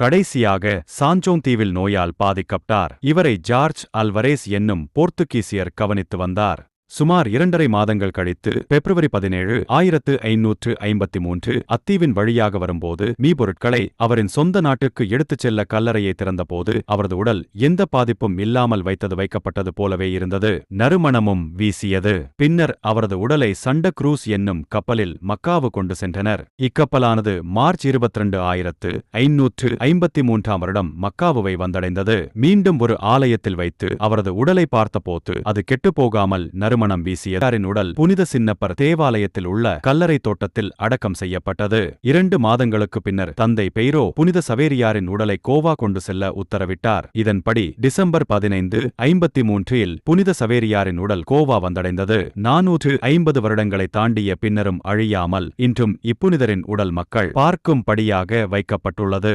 கடைசியாக சாஞ்சோங் தீவில் நோயால் பாதிக்கப்பட்டார். இவரை ஜார்ஜ் அல்வரேஸ் என்னும் போர்த்துகீசியர் கவனித்து வந்தார். சுமார் 2.5 மாதங்கள் கழித்து பிப்ரவரி 17, 1553 அத்தீவின் வழியாக வரும்போது மீபொருட்களை அவரின் சொந்த நாட்டுக்கு எடுத்துச் செல்ல கல்லறையை திறந்தபோது அவரது உடல் எந்த பாதிப்பும் இல்லாமல் வைக்கப்பட்டது போலவே இருந்தது. நறுமணமும் வீசியது. பின்னர் அவரது உடலை சண்ட குரூஸ் என்னும் கப்பலில் மக்காவு கொண்டு சென்றனர். இக்கப்பலானது மார்ச் 22, 1553 மக்காவுவை வந்தடைந்தது. மீண்டும் ஒரு ஆலயத்தில் வைத்து அவரது உடலை பார்த்தபோது அது கெட்டுப்போகாமல் நறுமணம் வீசியதாரின் உடல் புனித சின்னப்பர் தேவாலயத்தில் உள்ள கல்லறை தோட்டத்தில் அடக்கம் செய்யப்பட்டது. 2 மாதங்களுக்கு பின்னர் தந்தை பெய்ரோ புனித சவேரியாரின் உடலை கோவா கொண்டு செல்ல உத்தரவிட்டார். இதன்படி டிசம்பர் 15, 53 புனித சவேரியாரின் உடல் கோவா வந்தடைந்தது. 450 வருடங்களை தாண்டிய பின்னரும் அழியாமல் இன்றும் இப்புனிதரின் உடல் மக்கள் பார்க்கும்படியாக வைக்கப்பட்டுள்ளது.